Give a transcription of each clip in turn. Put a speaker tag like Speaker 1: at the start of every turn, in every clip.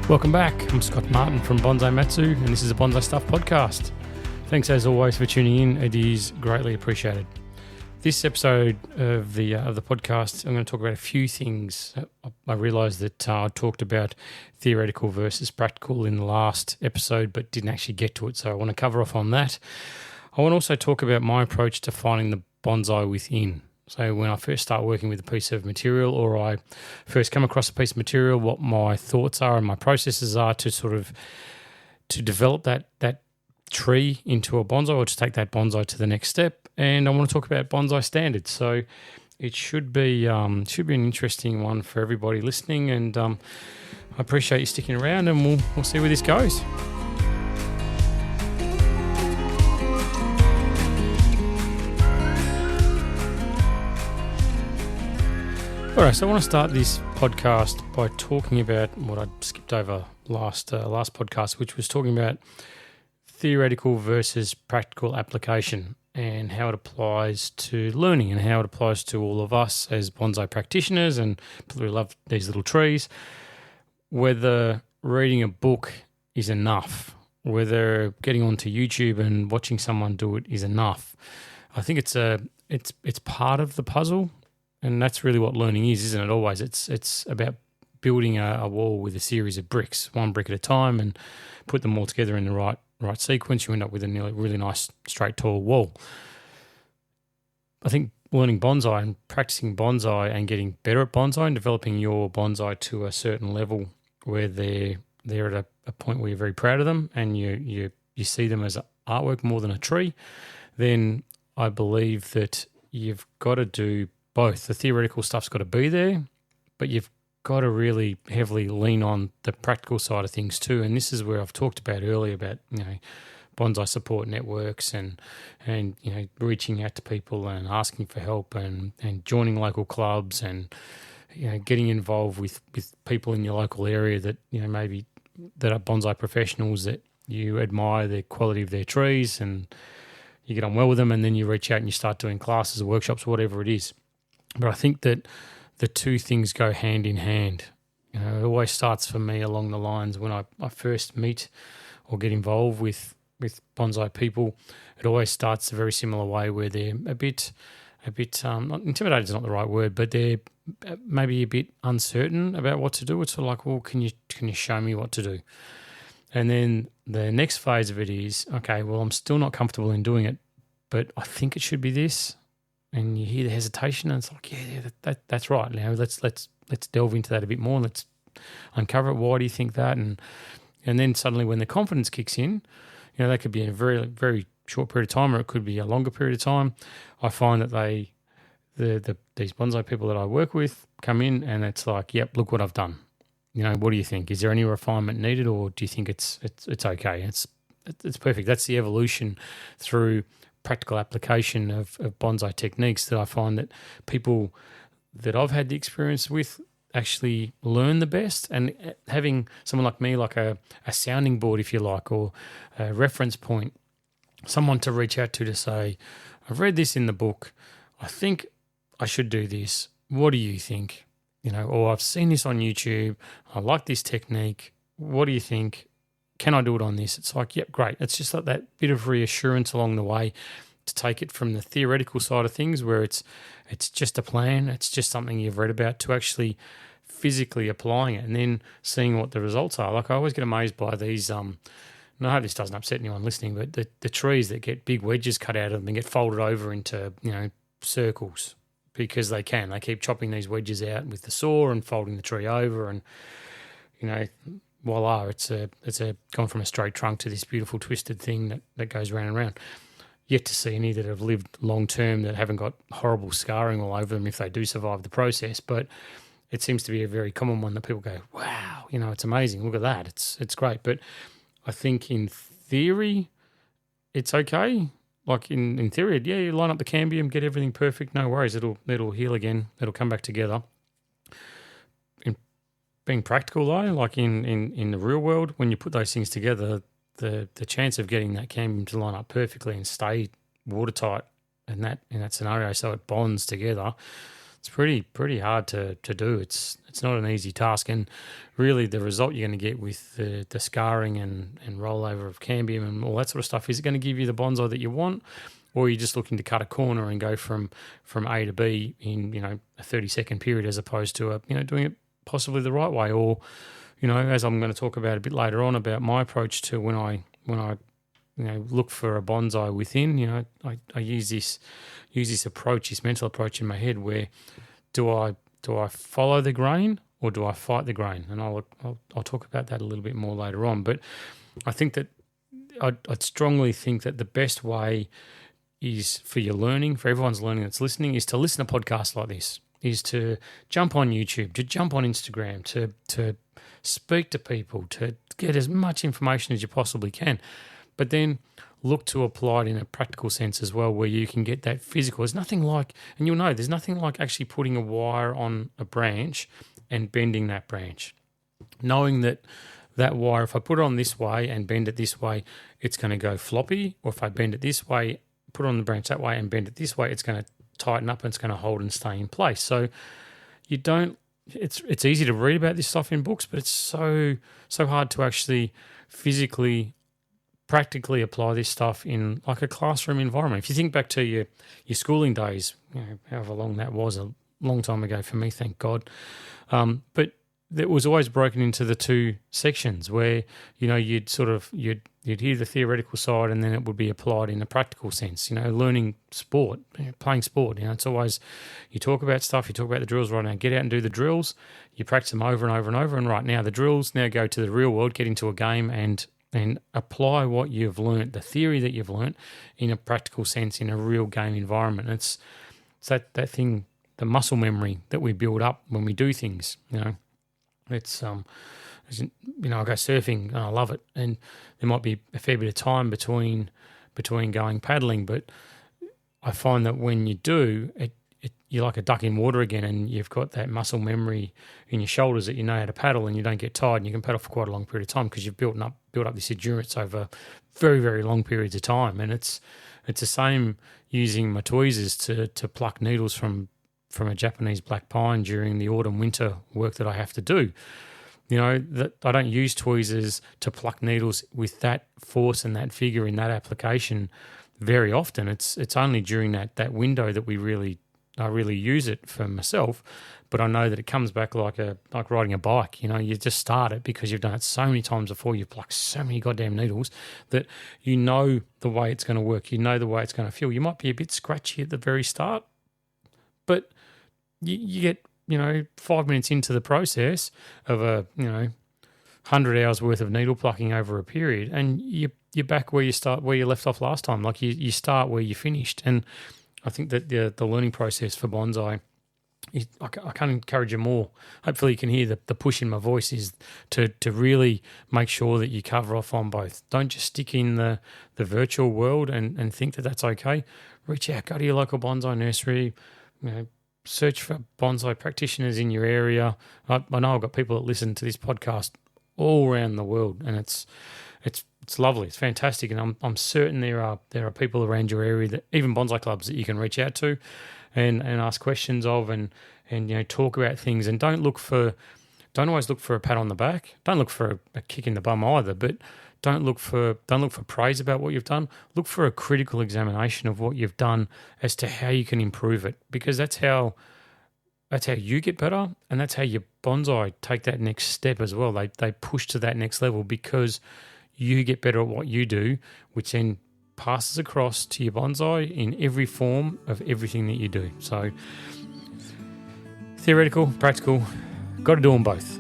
Speaker 1: Welcome back. I'm Scott Martin from Bonsai Matsu, and this is a Bonsai Stuff podcast. Thanks as always for tuning in. It is greatly appreciated. This episode of the podcast, I'm going to talk about a few things. I realised that I talked about theoretical versus practical in the last episode, but didn't actually get to it, so I want to cover off on that. I want to also talk about my approach to finding the bonsai within. So when I first start working with a piece of material, or I first come across a piece of material, what my thoughts are and my processes are to develop that tree into a bonsai, or to take that bonsai to the next step. And I want to talk about bonsai standards. So it should be an interesting one for everybody listening. And I appreciate you sticking around, and we'll see where this goes. All right, so I want to start this podcast by talking about what I skipped over last podcast, which was talking about theoretical versus practical application and how it applies to learning and how it applies to all of us as bonsai practitioners and people who love these little trees. Whether reading a book is enough, whether getting onto YouTube and watching someone do it is enough. I think it's part of the puzzle. And that's really what learning is, isn't it? Always, it's about building a wall with a series of bricks, one brick at a time, and put them all together in the right sequence. You end up with a really nice, straight, tall wall. I think learning bonsai and practicing bonsai and getting better at bonsai and developing your bonsai to a certain level where they're at a point where you're very proud of them and you see them as artwork more than a tree, then I believe that you've got to do both. The theoretical stuff's got to be there, but you've got to really heavily lean on the practical side of things too. And this is where I've talked about earlier about, bonsai support networks and reaching out to people and asking for help and joining local clubs and, getting involved with people in your local area that, maybe that are bonsai professionals that you admire the quality of their trees and you get on well with them, and then you reach out and you start doing classes or workshops or whatever it is. But I think that the two things go hand in hand. It always starts for me along the lines when I first meet or get involved with bonsai people. It always starts a very similar way where they're a bit not intimidated is not the right word, but they're maybe a bit uncertain about what to do. It's sort of like, well, can you show me what to do? And then the next phase of it is, okay, well, I'm still not comfortable in doing it, but I think it should be this. And you hear the hesitation, and it's like, yeah, that's right. Now let's delve into that a bit more. And let's uncover it. Why do you think that? And then suddenly, when the confidence kicks in, that could be in a very, very short period of time, or it could be a longer period of time. I find that these bonsai people that I work with come in, and it's like, yep, look what I've done. What do you think? Is there any refinement needed, or do you think it's okay? It's perfect. That's the evolution through practical application of bonsai techniques that I find that people that I've had the experience with actually learn the best. And having someone like me, like a sounding board, if you like, or a reference point, someone to reach out to say, I've read this in the book, I think I should do this. What do you think? Or I've seen this on YouTube, I like this technique. What do you think? Can I do it on this? It's like, yep, great. It's just like that bit of reassurance along the way to take it from the theoretical side of things where it's just a plan, it's just something you've read about, to actually physically applying it and then seeing what the results are. Like I always get amazed by these, and I hope this doesn't upset anyone listening, but the trees that get big wedges cut out of them and get folded over into, circles because they can. They keep chopping these wedges out with the saw and folding the tree over and, voila, it's gone from a straight trunk to this beautiful twisted thing that goes round and round. Yet to see any that have lived long term that haven't got horrible scarring all over them if they do survive the process. But it seems to be a very common one that people go, wow, it's amazing. Look at that. It's great. But I think in theory, it's okay. Like in theory, yeah, you line up the cambium, get everything perfect, no worries. It'll heal again. It'll come back together. Being practical though, like in the real world, when you put those things together, the chance of getting that cambium to line up perfectly and stay watertight in that scenario, so it bonds together, pretty hard to do. It's not an easy task, and really the result you're going to get with the scarring and rollover of cambium and all that sort of stuff, is it going to give you the bonsai that you want, or are you just looking to cut a corner and go from A to B in a 30-second period, as opposed to doing it possibly the right way? Or as I'm going to talk about a bit later on about my approach to when I look for a bonsai within, I use this approach, this mental approach in my head, where do I follow the grain or do I fight the grain? And I'll talk about that a little bit more later on. But I think that I'd strongly think that the best way is for your learning, for everyone's learning that's listening, is to listen to podcasts like this, is to jump on YouTube, to jump on Instagram, to speak to people, to get as much information as you possibly can. But then look to apply it in a practical sense as well, where you can get that physical. There's nothing like, and you'll know, there's nothing like actually putting a wire on a branch and bending that branch. Knowing that wire, if I put it on this way and bend it this way, it's going to go floppy. Or if I bend it this way, put it on the branch that way and bend it this way, it's going to tighten up and it's going to hold and stay in place. So you don't, it's easy to read about this stuff in books, but it's so hard to actually physically, practically apply this stuff in like a classroom environment. If you think back to your schooling days, however long that was, a long time ago for me, thank God. But it was always broken into the two sections where, you'd hear the theoretical side and then it would be applied in a practical sense, learning sport, playing sport. It's always, you talk about stuff, you talk about the drills right now, get out and do the drills, you practice them over and over and over. And right now the drills now go to the real world, get into a game and apply what you've learnt, the theory that you've learnt, in a practical sense in a real game environment. It's that thing, the muscle memory that we build up when we do things. It's I go surfing and I love it, and there might be a fair bit of time between going paddling, but I find that when you do it, you're like a duck in water again, and you've got that muscle memory in your shoulders that you know how to paddle, and you don't get tired, and you can paddle for quite a long period of time because you've built up this endurance over very, very long periods of time. And it's the same using my tweezers to pluck needles from a Japanese black pine during the autumn winter work that I have to do. That I don't use tweezers to pluck needles with that force and that vigor in that application very often. It's only during that window that I really use it for myself, but I know that it comes back like riding a bike. You just start it because you've done it so many times before. You've plucked so many goddamn needles that you know the way it's going to work. You know the way it's going to feel. You might be a bit scratchy at the very start, but you get 5 minutes into the process of 100 hours worth of needle plucking over a period, and you're back where you left off last time. Like you start where you finished. And I think that the learning process for bonsai, I can't encourage you more. Hopefully you can hear the push in my voice, is to really make sure that you cover off on both. Don't just stick in the virtual world and think that that's okay. Reach out, go to your local bonsai nursery, search for bonsai practitioners in your area. I know I've got people that listen to this podcast all around the world, and it's lovely. It's fantastic, and I'm certain there are people around your area, that even bonsai clubs, that you can reach out to and ask questions of, and talk about things. And don't always look for a pat on the back. Don't look for a kick in the bum either. But don't look for praise about what you've done. Look for a critical examination of what you've done as to how you can improve it, because that's how you get better, and that's how your bonsai take that next step as well. They push to that next level because you get better at what you do, which then passes across to your bonsai in every form of everything that you do. So theoretical, practical, got to do them both.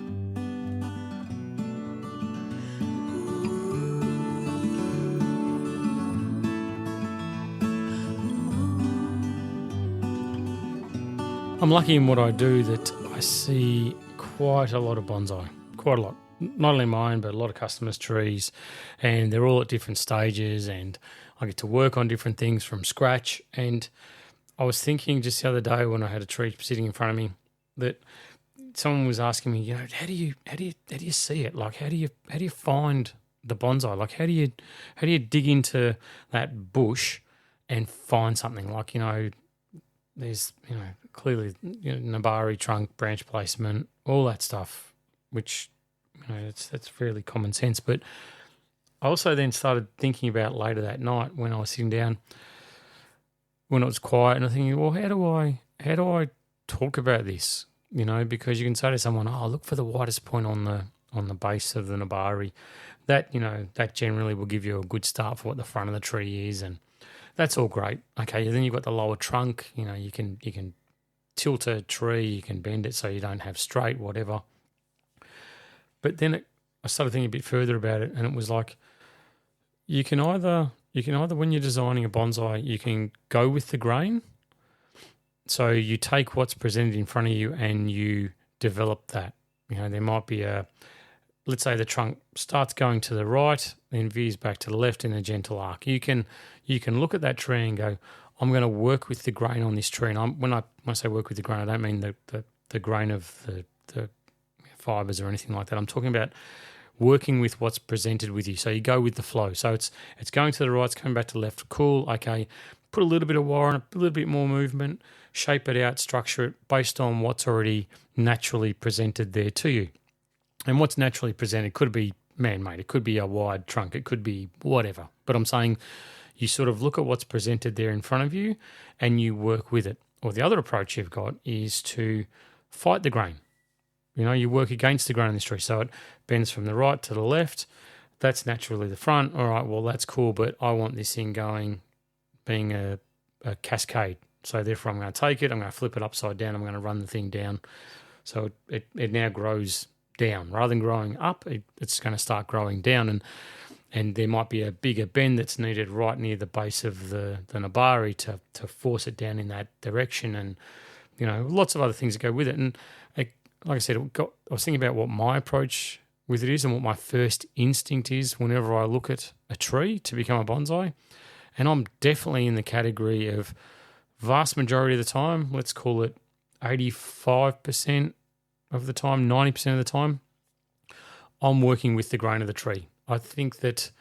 Speaker 1: I'm lucky in what I do that I see quite a lot of bonsai, quite a lot. Not only mine, but a lot of customers' trees, and they're all at different stages, and I get to work on different things from scratch. And I was thinking just the other day when I had a tree sitting in front of me that someone was asking me, how do you see it? Like, how do you find the bonsai? Like, how do you dig into that bush and find something? Like, there's clearly, Nabari, trunk, branch placement, all that stuff, which, that's fairly common sense. But I also then started thinking about later that night when I was sitting down, when it was quiet, and I'm thinking, well, how do I talk about this? Because you can say to someone, oh, look for the widest point on the base of the Nabari. That, that generally will give you a good start for what the front of the tree is, and that's all great. Okay, then you've got the lower trunk. You can tilt a tree, you can bend it so you don't have straight, whatever. But then I started thinking a bit further about it, and it was like, you can either when you're designing a bonsai, you can go with the grain. So you take what's presented in front of you and you develop that. There might be let's say the trunk starts going to the right, then veers back to the left in a gentle arc. You can look at that tree and go, I'm going to work with the grain on this tree. And when I say work with the grain, I don't mean the grain of the fibers or anything like that. I'm talking about working with what's presented with you. So you go with the flow. So it's going to the right, it's coming back to the left. Cool, okay. Put a little bit of wire on it, a little bit more movement, shape it out, structure it based on what's already naturally presented there to you. And what's naturally presented could be man-made. It could be a wide trunk. It could be whatever. But I'm saying you sort of look at what's presented there in front of you and you work with it. Or the other approach you've got is to fight the grain. You work against the grain in this tree. So it bends from the right to the left. That's naturally the front. All right, well, that's cool, but I want this thing being a cascade. So therefore I'm going to take it, I'm going to flip it upside down, I'm going to run the thing down. So it now grows down. Rather than growing up, it's going to start growing down. And there might be a bigger bend that's needed right near the base of the Nabari to force it down in that direction. And, lots of other things that go with it. And like I said, I was thinking about what my approach with it is and what my first instinct is whenever I look at a tree to become a bonsai. And I'm definitely in the category of vast majority of the time, let's call it 85% of the time, 90% of the time, I'm working with the grain of the tree. I think that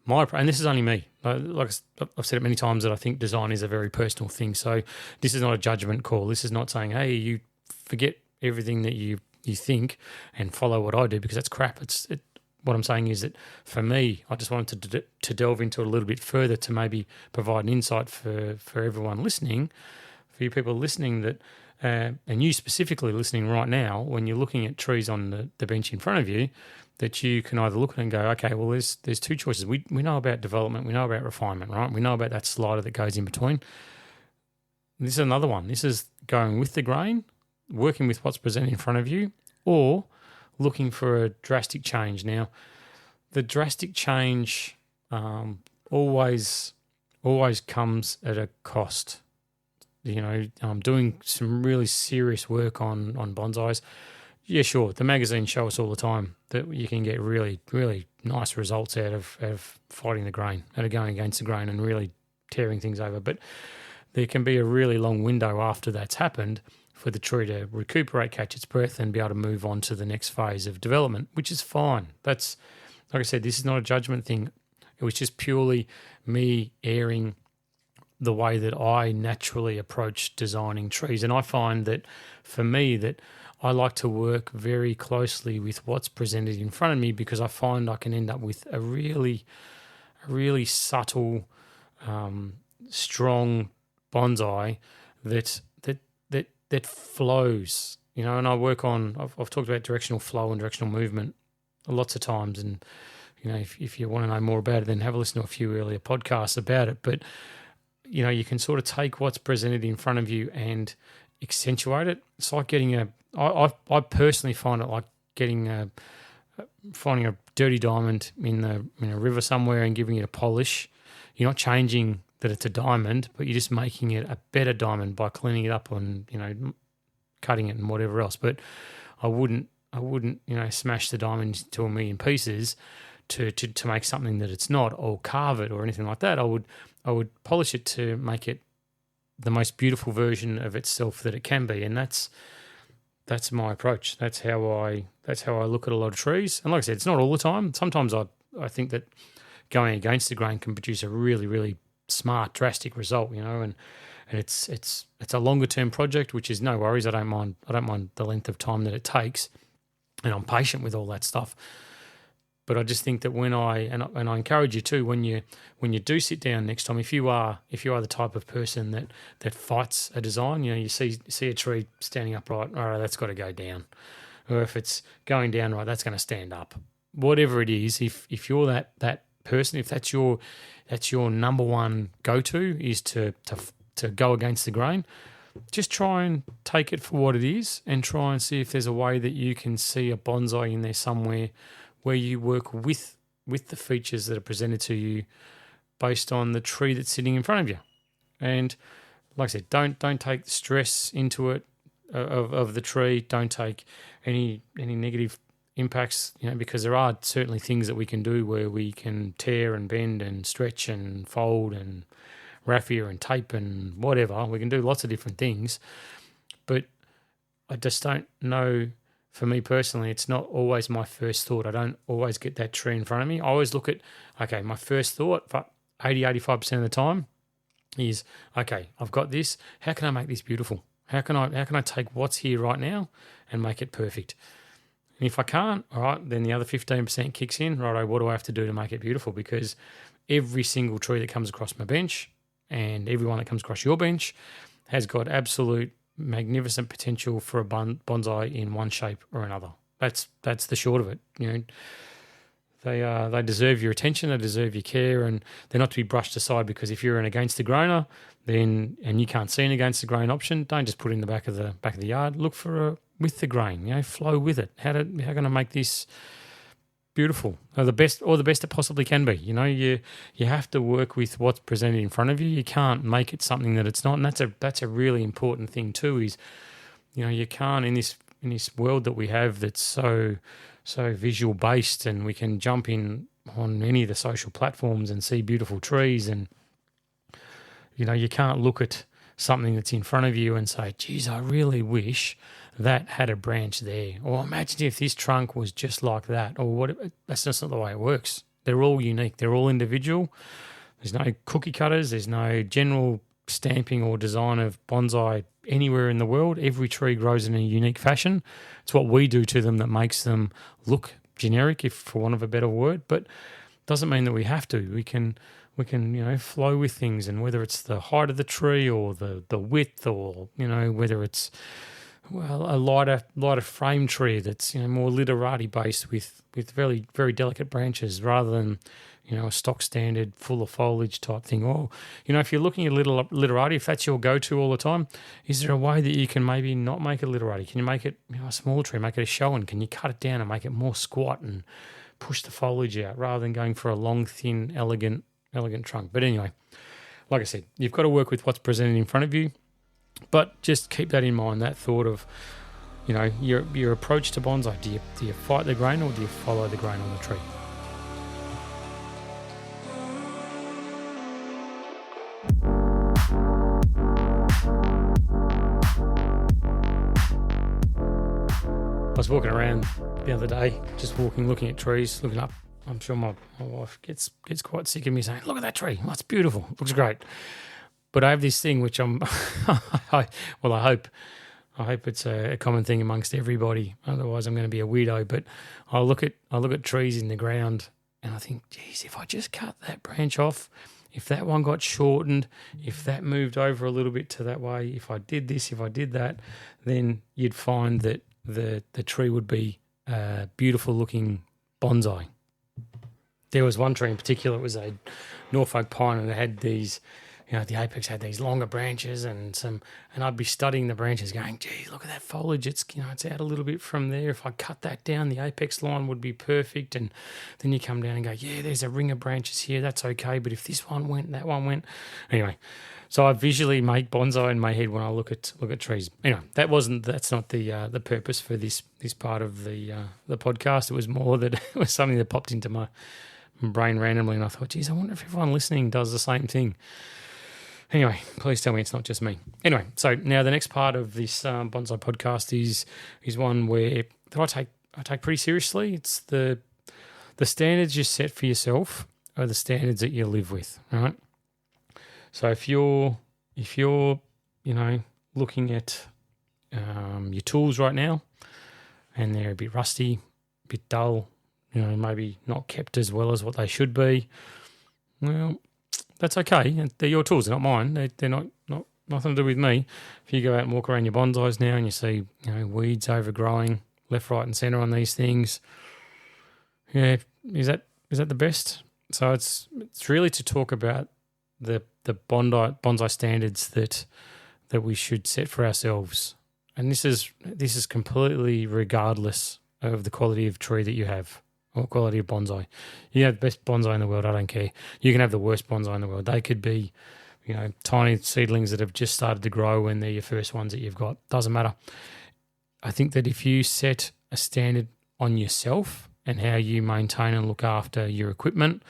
Speaker 1: and this is only me, like I've said it many times that I think design is a very personal thing. So this is not a judgment call. This is not saying, hey, you forget everything that you think and follow what I do, because that's crap. What I'm saying is that for me, I just wanted to delve into it a little bit further to maybe provide an insight for everyone listening, for you people listening that, and you specifically listening right now, when you're looking at trees on the bench in front of you, that you can either look at it and go, okay, well, there's two choices. We know about development, we know about refinement, right? We know about that slider that goes in between. This is another one. This is going with the grain, working with what's presented in front of you, or looking for a drastic change. Now, the drastic change always comes at a cost. I'm doing some really serious work on bonsais. Yeah, sure. The magazines show us all the time that you can get really, really nice results out of fighting the grain, out of going against the grain and really tearing things over. But there can be a really long window after that's happened for the tree to recuperate, catch its breath, and be able to move on to the next phase of development, which is fine. That's, like I said, this is not a judgment thing. It was just purely me airing the way that I naturally approach designing trees. And I find that for me that I like to work very closely with what's presented in front of me, because I find I can end up with a really subtle, strong bonsai that flows, and I work on, I've talked about directional flow and directional movement lots of times. And, if you want to know more about it, then have a listen to a few earlier podcasts about it. But, you can sort of take what's presented in front of you and accentuate it. It's like getting I personally find it like finding a dirty diamond in a river somewhere and giving it a polish. You're not changing that it's a diamond, but you're just making it a better diamond by cleaning it up and, cutting it and whatever else. But I wouldn't, smash the diamond to a million pieces to make something that it's not, or carve it or anything like that. I would polish it to make it the most beautiful version of itself that it can be. And that's my approach. That's how I look at a lot of trees. And like I said, it's not all the time. Sometimes I think that going against the grain can produce a really, really smart, drastic result, and and it's a longer term project, which is no worries. I don't mind the length of time that it takes, and I'm patient with all that stuff. But I just think that when I encourage you too, when you do sit down next time, if you are the type of person that fights a design, you see a tree standing upright, all right, that's got to go down, or if it's going down right, that's going to stand up. Whatever it is, if you're that person, if that's your number one go to is to go against the grain, just try and take it for what it is, and try and see if there's a way that you can see a bonsai in there somewhere, where you work with the features that are presented to you based on the tree that's sitting in front of you. And like I said, don't take the stress into it of the tree. Don't take any negative impacts, because there are certainly things that we can do where we can tear and bend and stretch and fold and raffia and tape and whatever. We can do lots of different things, but I just don't know. For me personally, it's not always my first thought. I don't always get that tree in front of me. I always look at, okay, my first thought for 80-85% of the time is, okay, I've got this. How can I make this beautiful? How can I take what's here right now and make it perfect? And if I can't, all right, then the other 15% kicks in. Righto, what do I have to do to make it beautiful? Because every single tree that comes across my bench and everyone that comes across your bench has got absolute magnificent potential for a bonsai in one shape or another. That's the short of it. They deserve your attention, they deserve your care, and they're not to be brushed aside. Because if you're an against the grainer, then and you can't see an against the grain option, don't just put it in the back of the yard. Look for a with the grain. Flow with it. How can I make this beautiful, or the best it possibly can be? You have to work with what's presented in front of you. You can't make it something that it's not, and that's a really important thing too. Is you can't in this world that we have that's so visual based, and we can jump in on any of the social platforms and see beautiful trees, and you can't look at something that's in front of you and say, geez, I really wish that had a branch there, or imagine if this trunk was just like that, or what. That's just not the way it works. They're all unique. They're all individual. There's no cookie cutters. There's no general stamping or design of bonsai anywhere in the world. Every tree grows in a unique fashion. It's what we do to them that makes them look generic, if for want of a better word, but doesn't mean that we have to. We can flow with things, and whether it's the height of the tree or the width, or whether it's a lighter frame tree that's more literati based with very, very delicate branches, rather than a stock standard full of foliage type thing. Or if you're looking at literati, if that's your go-to all the time, is there a way that you can maybe not make it literati? Can you make it a smaller tree, make it a show, and can you cut it down and make it more squat and push the foliage out, rather than going for a long, thin, elegant trunk? But anyway, like I said, you've got to work with what's presented in front of you. But just keep that in mind, that thought of, your approach to bonsai. Do you fight the grain, or do you follow the grain on the tree? I was walking around the other day, just looking at trees, looking up. I'm sure my wife gets quite sick of me saying, look at that tree, that's beautiful, looks great. But I have this thing which I hope it's a common thing amongst everybody. Otherwise, I'm going to be a weirdo. But I look at trees in the ground, and I think, geez, if I just cut that branch off, if that one got shortened, if that moved over a little bit to that way, if I did this, if I did that, then you'd find that the tree would be a beautiful looking bonsai. There was one tree in particular, it was a Norfolk pine, and it had these, the apex had these longer branches and I'd be studying the branches going, gee, look at that foliage. It's, it's out a little bit from there. If I cut that down, the apex line would be perfect. And then you come down and go, yeah, there's a ring of branches here. That's okay. But if this one went, that one went. Anyway, so I visually make bonsai in my head when I look at trees. Anyway, that's not the purpose for this part of the podcast. It was more that it was something that popped into my brain randomly, and I thought, geez, I wonder if everyone listening does the same thing. Anyway, please tell me it's not just me. Anyway, so now the next part of this bonsai podcast is one where that I take pretty seriously. It's the standards you set for yourself are the standards that you live with, right? So if you're if you're, looking at your tools right now and they're a bit rusty, a bit dull, maybe not kept as well as what they should be, well, that's okay. They're your tools, they're not mine. They're not nothing to do with me. If you go out and walk around your bonsais now and you see, weeds overgrowing left, right, and centre on these things, is that the best? So it's really to talk about the bonsai standards that we should set for ourselves, and this is completely regardless of the quality of tree that you have or quality of bonsai. You have the best bonsai in the world, I don't care. You can have the worst bonsai in the world. They could be, tiny seedlings that have just started to grow and they're your first ones that you've got. Doesn't matter. I think that if you set a standard on yourself and how you maintain and look after your equipment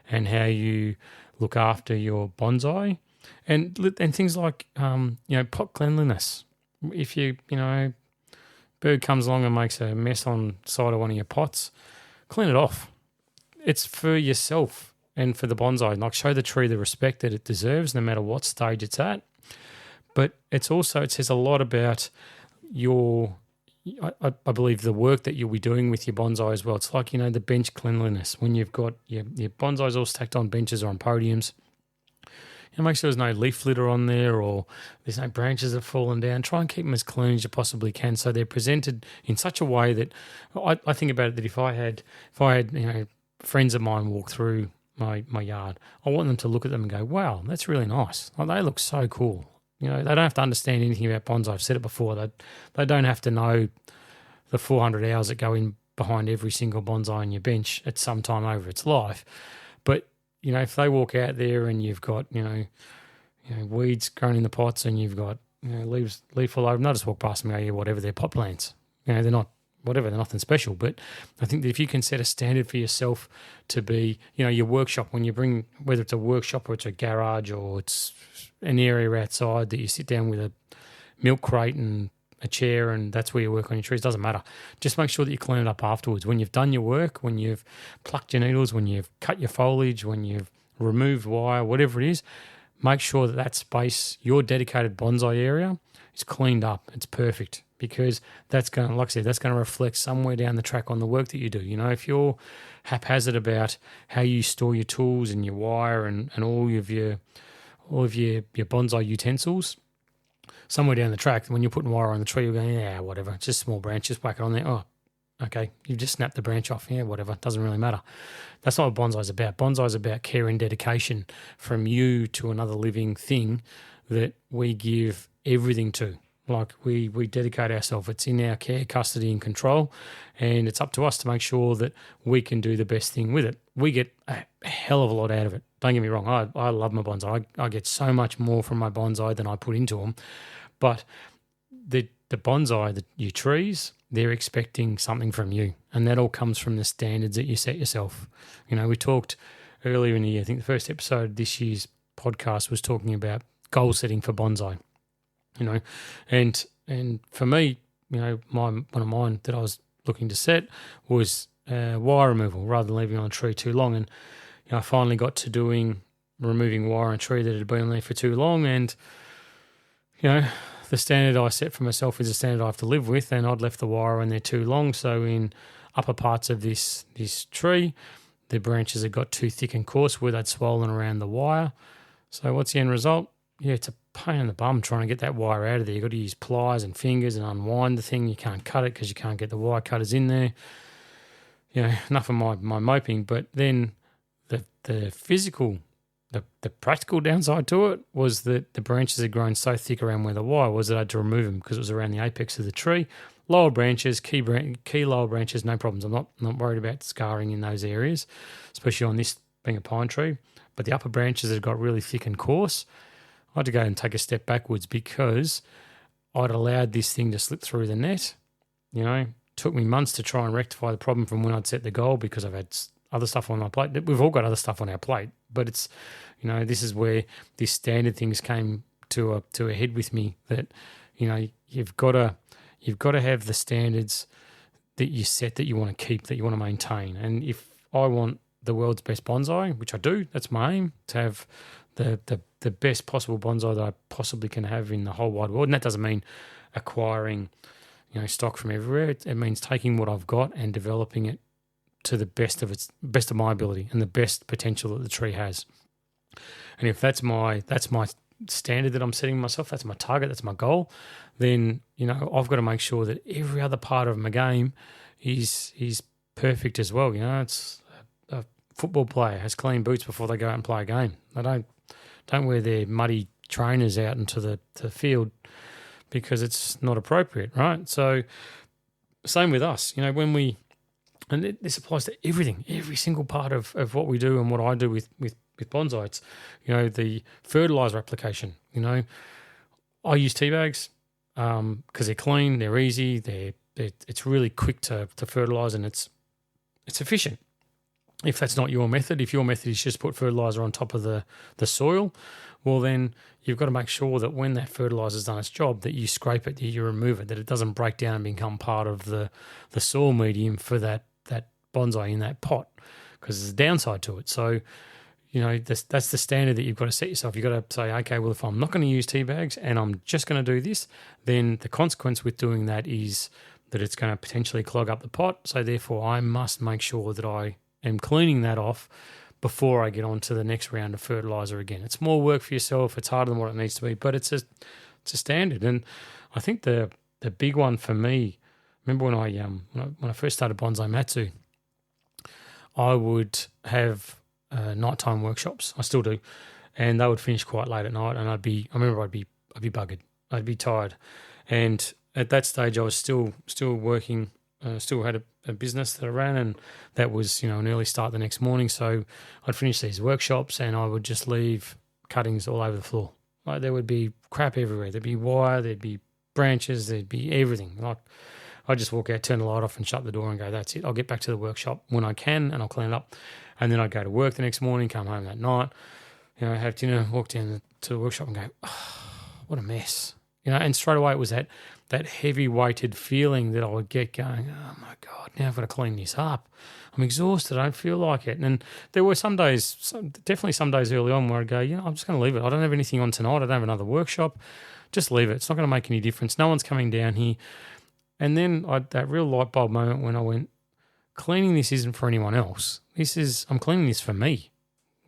Speaker 1: and how you look after your bonsai and things like, pot cleanliness. If bird comes along and makes a mess on the side of one of your pots, clean it off. It's for yourself and for the bonsai. Like, show the tree the respect that it deserves no matter what stage it's at. But it says a lot about I believe the work that you'll be doing with your bonsai as well. It's like, the bench cleanliness. When you've got your bonsais all stacked on benches or on podiums, make sure there's no leaf litter on there or there's no branches that have fallen down. Try and keep them as clean as you possibly can so they're presented in such a way that I think about it that if I had friends of mine walk through my yard, I want them to look at them and go, wow, that's really nice. Like, they look so cool. They don't have to understand anything about bonsai. I've said it before. They don't have to know the 400 hours that go in behind every single bonsai on your bench at some time over its life. But, if they walk out there and you've got, weeds growing in the pots and you've got, leaf all over them, they'll just walk past them and go, yeah, whatever, they're pot plants. They're not, whatever, they're nothing special. But I think that if you can set a standard for yourself to be, your workshop, when you bring, whether it's a workshop or it's a garage or it's an area outside that you sit down with a milk crate and a chair and that's where you work on your trees, doesn't matter. Just make sure that you clean it up afterwards. When you've done your work, when you've plucked your needles, when you've cut your foliage, when you've removed wire, whatever it is, make sure that space, your dedicated bonsai area, is cleaned up. It's perfect, because that's going to, like I said, that's going to reflect somewhere down the track on the work that you do. If you're haphazard about how you store your tools and your wire and all of your bonsai utensils, somewhere down the track, when you're putting wire on the tree, you're going, yeah, whatever, it's just small branch, just whack it on there. Oh, okay, you've just snapped the branch off. Yeah, whatever, doesn't really matter. That's not what bonsai is about. Bonsai is about care and dedication from you to another living thing that we give everything to. Like, we dedicate ourselves. It's in our care, custody and control, and it's up to us to make sure that we can do the best thing with it. We get a hell of a lot out of it. Don't get me wrong, I love my bonsai. I get so much more from my bonsai than I put into them. But the bonsai, your trees, they're expecting something from you, and that all comes from the standards that you set yourself. We talked earlier in the year, I think the first episode of this year's podcast was talking about goal setting for bonsai. And for me, one of mine that I was looking to set was wire removal rather than leaving on a tree too long. And I finally got to removing wire on a tree that had been on there for too long, and the standard I set for myself is a standard I have to live with, and I'd left the wire on there too long. So in upper parts of this tree, the branches had got too thick and coarse where they'd swollen around the wire. So what's the end result? Yeah, it's a pain in the bum trying to get that wire out of there. You've got to use pliers and fingers and unwind the thing. You can't cut it because you can't get the wire cutters in there. Enough of my moping. But then the physical, the practical downside to it was that the branches had grown so thick around where the wire was that I had to remove them because it was around the apex of the tree. Lower branches, key lower branches, no problems. I'm not worried about scarring in those areas, especially on this being a pine tree. But the upper branches had got really thick and coarse. I had to go and take a step backwards because I'd allowed this thing to slip through the net. Took me months to try and rectify the problem from when I'd set the goal because I've had other stuff on my plate. We've all got other stuff on our plate, but it's, this is where this standard things came to a head with me that, you've got to have the standards that you set, that you want to keep, that you want to maintain. And if I want the world's best bonsai, which I do, that's my aim, to have the the best possible bonsai that I possibly can have in the whole wide world. And that doesn't mean acquiring, stock from everywhere. It means taking what I've got and developing it to the best of my ability and the best potential that the tree has. And if that's my standard that I'm setting myself, that's my target, that's my goal, then I've got to make sure that every other part of my game is perfect as well. It's a football player has clean boots before they go out and play a game. They don't wear their muddy trainers out into the field because it's not appropriate, right? So same with us, and this applies to everything, every single part of what we do and what I do with bonsai. It's, the fertilizer application. I use tea bags because they're clean, they're easy, it's really quick to fertilize, and it's efficient. If that's not your method, if your method is just put fertilizer on top of the soil, well then you've got to make sure that when that fertilizer's done its job, that you scrape it, that you remove it, that it doesn't break down and become part of the soil medium for that bonsai in that pot, because there's a downside to it. So, that's the standard that you've got to set yourself. You've got to say, okay, well, if I'm not going to use tea bags and I'm just going to do this, then the consequence with doing that is that it's going to potentially clog up the pot. So therefore, I must make sure that I am cleaning that off before I get on to the next round of fertilizer again. It's more work for yourself. It's harder than what it needs to be, but it's a standard. And I think the big one for me, remember when I first started Bonsai Matsu, I would have nighttime workshops. I still do, and they would finish quite late at night. And I'd be buggered. I'd be tired, and at that stage, I was still working. Still had a business that I ran, and that was an early start the next morning. So I'd finish these workshops, and I would just leave cuttings all over the floor. Like, there would be crap everywhere. There'd be wire. There'd be branches. There'd be everything. Like, I'd just walk out, turn the light off and shut the door and go, that's it. I'll get back to the workshop when I can and I'll clean it up. And then I'd go to work the next morning, come home that night, have dinner, walk down to the workshop and go, oh, what a mess. And straight away it was that heavy weighted feeling that I would get going, oh my God, now I've got to clean this up. I'm exhausted. I don't feel like it. And there were definitely some days early on where I'd go, I'm just going to leave it. I don't have anything on tonight. I don't have another workshop. Just leave it. It's not going to make any difference. No one's coming down here. And then that real light bulb moment when I went, cleaning this isn't for anyone else. I'm cleaning this for me.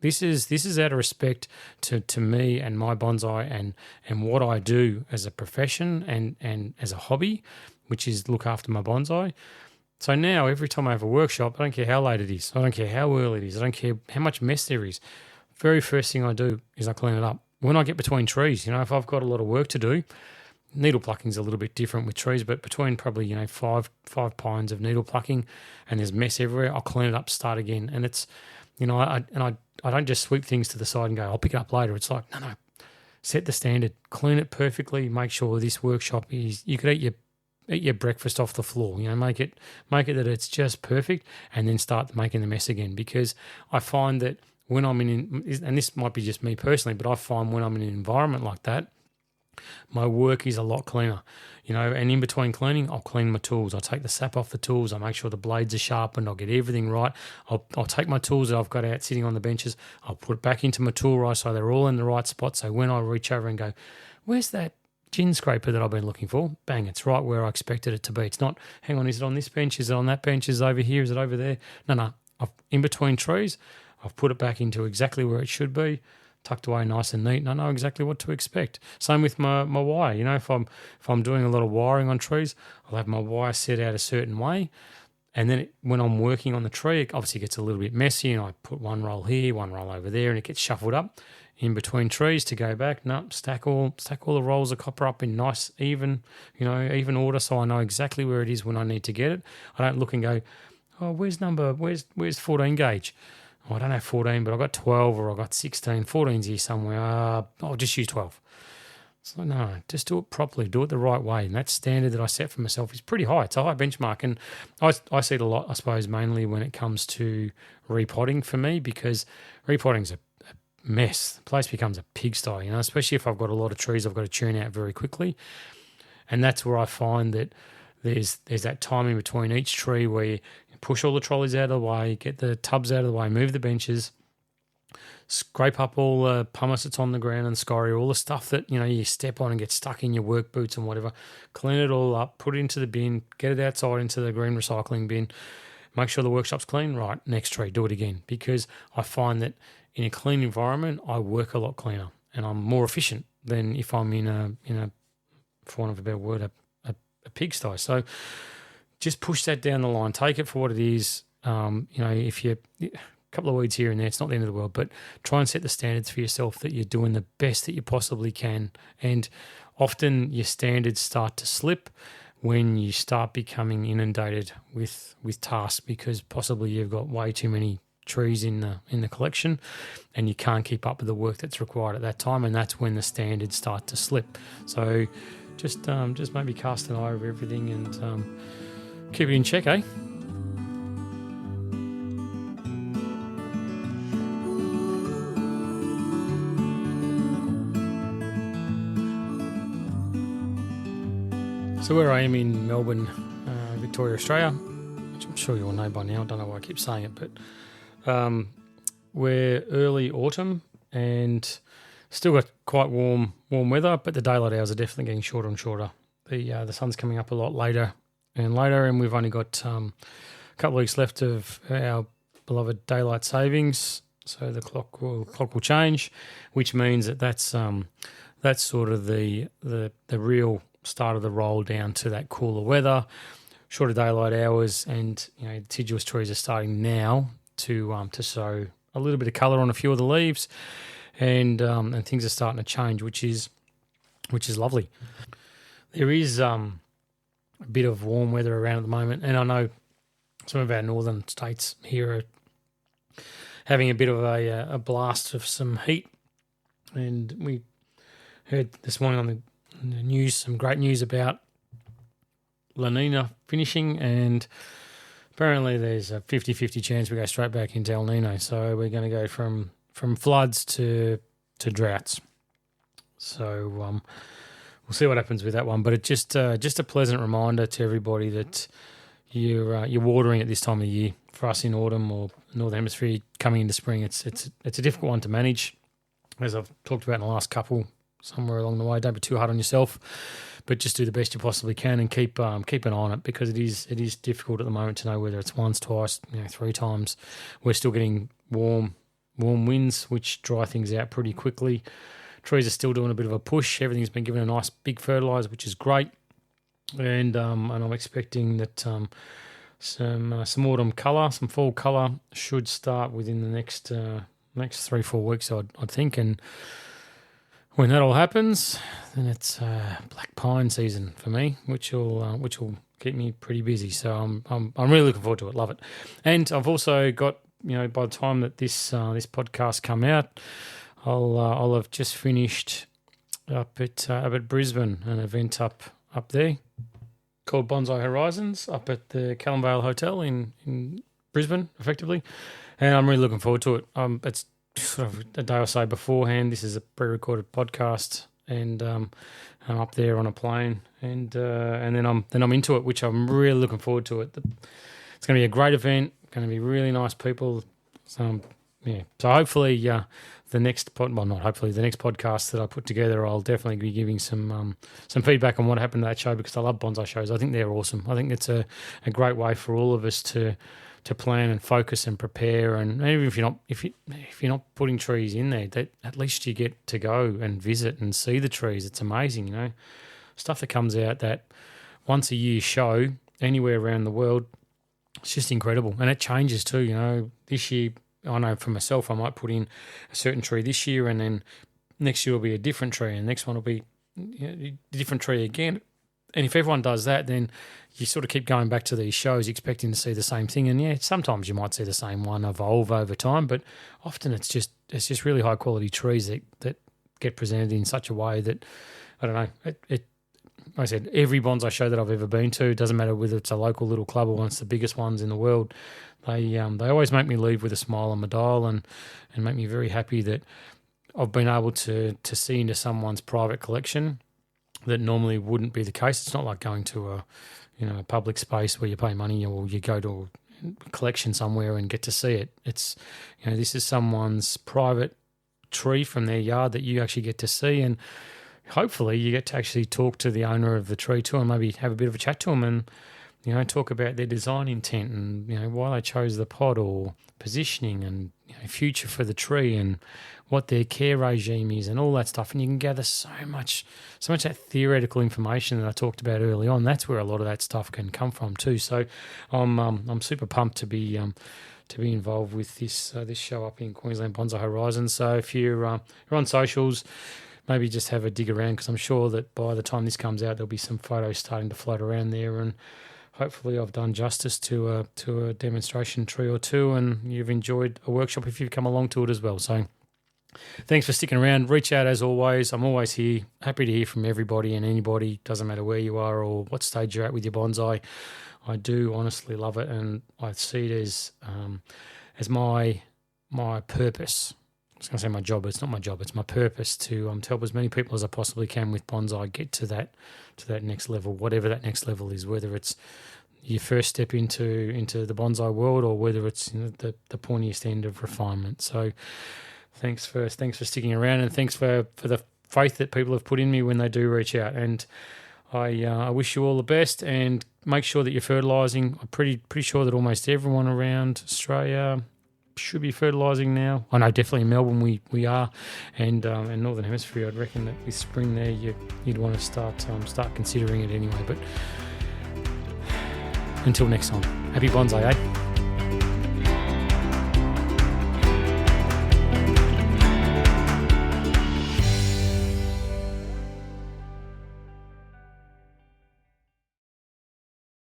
Speaker 1: This is out of respect to me and my bonsai and what I do as a profession and as a hobby, which is look after my bonsai. So now every time I have a workshop, I don't care how late it is. I don't care how early it is. I don't care how much mess there is. Very first thing I do is I clean it up. When I get between trees, if I've got a lot of work to do, needle plucking is a little bit different with trees, but between probably, five pines of needle plucking and there's mess everywhere, I'll clean it up, start again. And it's, I don't just sweep things to the side and go, I'll pick it up later. It's like, no, set the standard, clean it perfectly, make sure this workshop you could eat your breakfast off the floor, make it that it's just perfect, and then start making the mess again. Because I find that when I'm in, and this might be just me personally, but I find when I'm in an environment like that, my work is a lot cleaner, and in between cleaning, I'll clean my tools. I'll take the sap off the tools. I'll make sure the blades are sharpened. I'll get everything right. I'll take my tools that I've got out sitting on the benches. I'll put it back into my tool right so they're all in the right spot. So when I reach over and go, where's that gin scraper that I've been looking for? Bang, it's right where I expected it to be. It's not, hang on, is it on this bench? Is it on that bench? Is it over here? Is it over there? No. In between trees, I've put it back into exactly where it should be, tucked away nice and neat, and I know exactly what to expect. Same with my wire. If I'm doing a lot of wiring on trees, I'll have my wire set out a certain way, and then when I'm working on the tree, it obviously gets a little bit messy, and I put one roll here, one roll over there, and it gets shuffled up in between trees to go back. No, stack all the rolls of copper up in nice, even order, so I know exactly where it is when I need to get it. I don't look and go, oh, where's 14 gauge? Oh, I don't have 14, but I've got 12 or I've got 16. 14's here somewhere. I'll just use 12. So no, just do it properly. Do it the right way. And that standard that I set for myself is pretty high. It's a high benchmark. And I see it a lot, I suppose, mainly when it comes to repotting for me, because repotting's a mess. The place becomes a pigsty, especially if I've got a lot of trees I've got to churn out very quickly. And that's where I find that there's that time in between each tree where you push all the trolleys out of the way, get the tubs out of the way, move the benches, scrape up all the pumice that's on the ground and scoria, all the stuff that, you step on and get stuck in your work boots and whatever. Clean it all up, put it into the bin, get it outside into the green recycling bin, make sure the workshop's clean. Right, next tree, do it again. Because I find that in a clean environment, I work a lot cleaner and I'm more efficient than if I'm in a for want of a better word, a pigsty. So just push that down the line. Take it for what it is. If you a couple of weeds here and there, it's not the end of the world, but try and set the standards for yourself that you're doing the best that you possibly can. And often your standards start to slip when you start becoming inundated with tasks because possibly you've got way too many trees in the collection and you can't keep up with the work that's required at that time, and that's when the standards start to slip. So just maybe cast an eye over everything and keep it in check, eh? So where I am in Melbourne, Victoria, Australia, which I'm sure you all know by now, I don't know why I keep saying it, but we're early autumn and still got quite warm weather, but the daylight hours are definitely getting shorter and shorter. The sun's coming up a lot later and later, and we've only got a couple of weeks left of our beloved daylight savings, so the clock will change, which means that's sort of the real start of the roll down to that cooler weather, shorter daylight hours, and deciduous trees are starting now to show a little bit of colour on a few of the leaves, and things are starting to change, which is lovely. There is a bit of warm weather around at the moment, and I know some of our northern states here are having a bit of a blast of some heat, and we heard this morning on the news some great news about La Nina finishing, and apparently there's a 50-50 chance we go straight back into El Nino. So we're going to go from floods to droughts. So we'll see what happens with that one. But it's just a pleasant reminder to everybody that you're watering at this time of the year. For us in autumn or Northern Hemisphere coming into spring, it's a difficult one to manage, as I've talked about in the last couple. Somewhere along the way, don't be too hard on yourself, but just do the best you possibly can and keep an eye on it, because it is difficult at the moment to know whether it's once, twice, 3 times. We're still getting warm winds, which dry things out pretty quickly. Trees are still doing a bit of a push. Everything's been given a nice big fertiliser, which is great, and I'm expecting that some autumn colour, some fall colour should start within the next 3-4 weeks, I'd think, and when that all happens, then it's black pine season for me, which will keep me pretty busy. So I'm really looking forward to it. Love it. And I've also got, by the time that this podcast come out, I'll have just finished up at Brisbane, an event up there called Bonsai Horizons up at the Callanvale Hotel in Brisbane, effectively, and I'm really looking forward to it. It's sort of a day or so beforehand. This is a pre-recorded podcast, and I'm up there on a plane, and then I'm into it, which I'm really looking forward to it. It's going to be a great event. Going to be really nice people. So hopefully the next podcast that I put together, I'll definitely be giving some feedback on what happened to that show, because I love bonsai shows. I think they're awesome. I think it's a great way for all of us to plan and focus and prepare, and even if you're not putting trees in there, that at least you get to go and visit and see the trees. It's amazing, stuff that comes out that once a year show anywhere around the world. It's just incredible, and it changes too. This year, I know for myself, I might put in a certain tree this year, and then next year will be a different tree, and the next one will be a different tree again. And if everyone does that, then you sort of keep going back to these shows expecting to see the same thing. And sometimes you might see the same one evolve over time, but often it's just really high quality trees that get presented in such a way that, I don't know, like I said, every bonsai show that I've ever been to, doesn't matter whether it's a local little club or one of the biggest ones in the world, they always make me leave with a smile on my dial and make me very happy that I've been able to see into someone's private collection that normally wouldn't be the case. It's not like going to a public space where you pay money, or you go to collection somewhere and get to see it. It's, this is someone's private tree from their yard that you actually get to see, and hopefully you get to actually talk to the owner of the tree too, and maybe have a bit of a chat to them and talk about their design intent and why they chose the pot or positioning and future for the tree and what their care regime is and all that stuff. And you can gather so much that theoretical information that I talked about early on. That's where a lot of that stuff can come from too. So I'm super pumped to be involved with this show up in Queensland Bonsai Horizon. So if you're on socials, maybe just have a dig around, because I'm sure that by the time this comes out, there'll be some photos starting to float around there, and hopefully I've done justice to a demonstration tree or two, and you've enjoyed a workshop if you've come along to it as well. So thanks for sticking around. Reach out as always. I'm always here, happy to hear from everybody and anybody. Doesn't matter where you are or what stage you're at with your bonsai. I do honestly love it, and I see it as my purpose. I was going to say my job, but it's not my job. It's my purpose to help as many people as I possibly can with bonsai get to that next level, whatever that next level is, whether it's your first step into the bonsai world or whether it's the pointiest end of refinement. So thanks for sticking around, and thanks for the faith that people have put in me when they do reach out. And I wish you all the best, and make sure that you're fertilising. I'm pretty sure that almost everyone around Australia should be fertilising now. I know definitely in Melbourne we are, and Northern Hemisphere, I'd reckon that with spring there you'd want to start considering it anyway. But until next time, happy bonsai, eh?